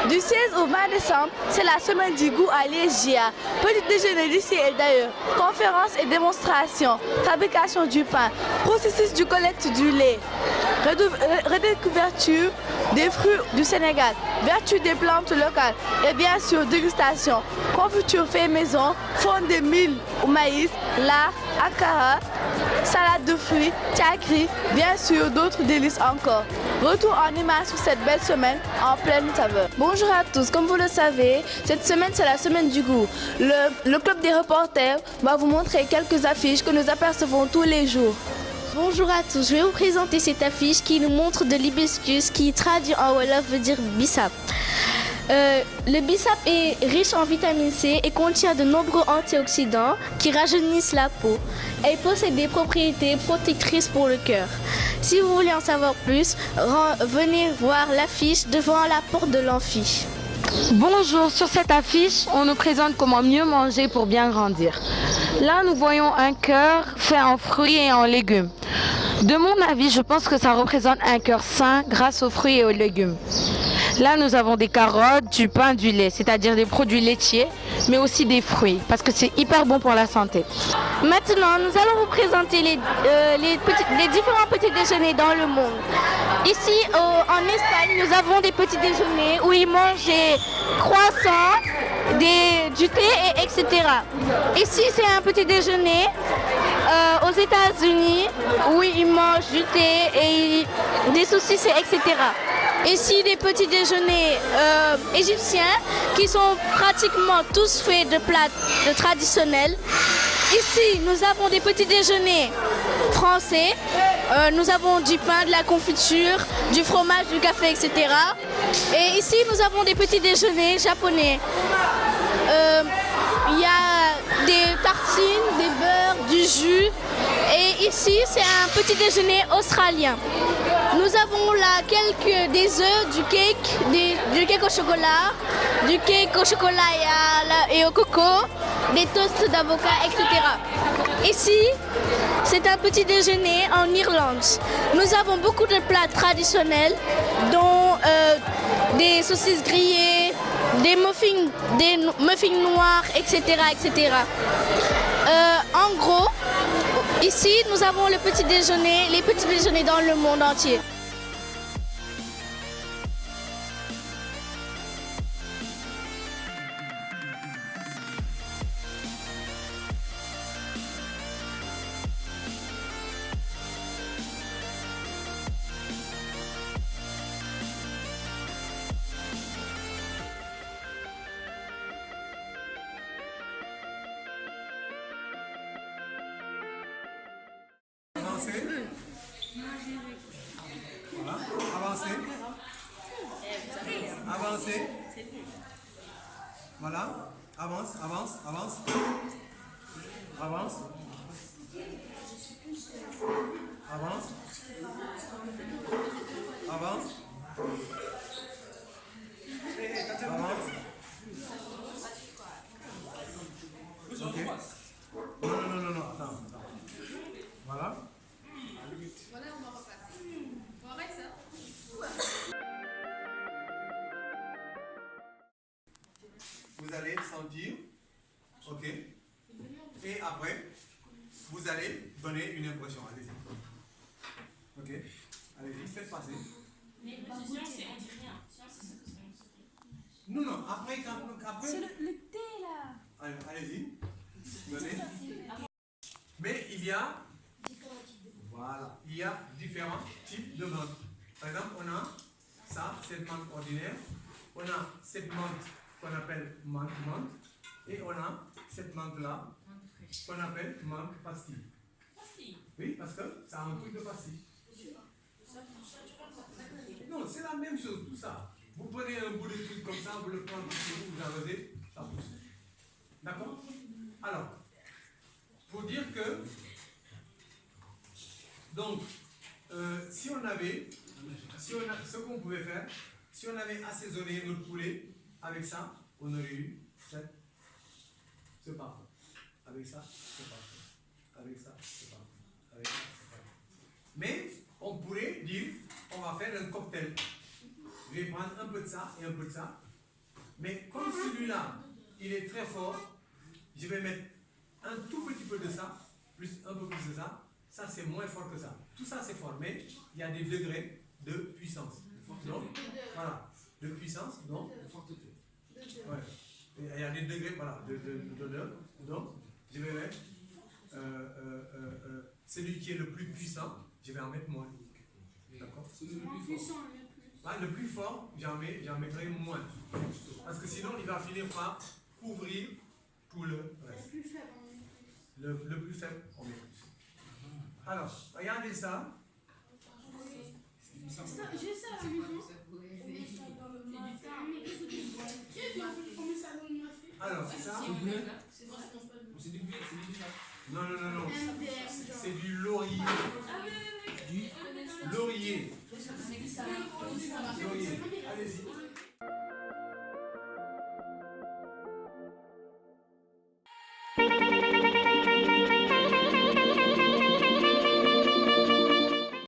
Du 16 au 20 décembre, c'est la semaine du goût à l'ISGA. Petit déjeuner d'ici et d'ailleurs, conférences et démonstrations, fabrication du pain, processus du collecte du lait, redécouverture des fruits du Sénégal, vertu des plantes locales et bien sûr dégustation, confiture fait maison, fonte de mil au maïs, lard, akara, salade de fruits, tchakri, bien sûr d'autres délices encore. Retour en image sur cette belle semaine en pleine saveur. Bonjour à tous, comme vous le savez, cette semaine c'est la semaine du goût. Le club des reporters va vous montrer quelques affiches que nous apercevons tous les jours. Bonjour à tous, je vais vous présenter cette affiche qui nous montre de l'hibiscus qui traduit en Wolof veut dire bissap. Le bissap est riche en vitamine C et contient de nombreux antioxydants qui rajeunissent la peau. Elle possède des propriétés protectrices pour le cœur. Si vous voulez en savoir plus, venez voir l'affiche devant la porte de l'amphi. Bonjour, sur cette affiche, on nous présente comment mieux manger pour bien grandir. Là, nous voyons un cœur fait en fruits et en légumes. De mon avis, je pense que ça représente un cœur sain grâce aux fruits et aux légumes. Là, nous avons des carottes, du pain, du lait, c'est-à-dire des produits laitiers, mais aussi des fruits, parce que c'est hyper bon pour la santé. Maintenant, nous allons vous présenter les différents petits déjeuners dans le monde. Ici, en Espagne, nous avons des petits déjeuners où ils mangent des croissants, du thé, etc. Ici, c'est un petit déjeuner aux États-Unis où ils mangent du thé et des saucisses, etc. Ici, des petits déjeuners égyptiens qui sont pratiquement tous faits de plats traditionnels. Ici, nous avons des petits déjeuners français. Nous avons du pain, de la confiture, du fromage, du café, etc. Et ici, nous avons des petits déjeuners japonais. Il y a des tartines, des beurres, du jus. Et ici, c'est un petit déjeuner australien. Nous avons là des œufs, du cake au chocolat, et au coco, des toasts d'avocat, etc. Ici, c'est un petit déjeuner en Irlande. Nous avons beaucoup de plats traditionnels, dont des saucisses grillées, des muffins noirs, etc. etc. En gros, ici, nous avons les petits déjeuners dans le monde entier. Voilà, avancez. Avancez. Voilà, avance. Avance. Avance. Ok. Non, attends. Voilà. Vous allez sentir, ok, et après, vous allez donner une impression. Allez-y. Ok, allez-y, faites passer. Mais on dit rien. Science, c'est ce que c'est. Non, après. C'est le thé là. Allez-y, donnez. Mais il y a différents types de menthe. Par exemple, on a ça, cette menthe ordinaire. On a cette menthe qu'on appelle menthe, et on a cette menthe-là qu'on appelle menthe pastille. Pastille? Oui, parce que ça a un truc de pastille. Non, c'est la même chose, tout ça. Vous prenez un bout de truc comme ça, vous le prenez chez vous, vous arrosez, ça pousse. D'accord? Alors, pour dire que, donc, ce qu'on pouvait faire, si on avait assaisonné notre poulet avec ça, on aurait eu ce parfum. Avec ça, c'est parfait. Avec ça, c'est parfait. Avec ça, c'est parfait. Mais on pourrait dire, on va faire un cocktail. Je vais prendre un peu de ça et un peu de ça. Mais comme celui-là, il est très fort, je vais mettre un tout petit peu de ça, plus un peu plus de ça. Ça, c'est moins fort que ça. Tout ça, c'est fort, mais il y a des degrés de puissance. Donc, voilà, de puissance, donc, ouais. Il y a des degrés, voilà, donc, je vais mettre celui qui est le plus puissant, je vais en mettre moins. D'accord? Le plus fort, j'en mettrai moins. Parce que sinon, il va finir par couvrir tout le reste. Le plus faible, on met plus. Alors, regardez ça. J'ai ça à la maison. Alors, ça. Non. C'est du laurier. Du laurier. Laurier. Allez-y.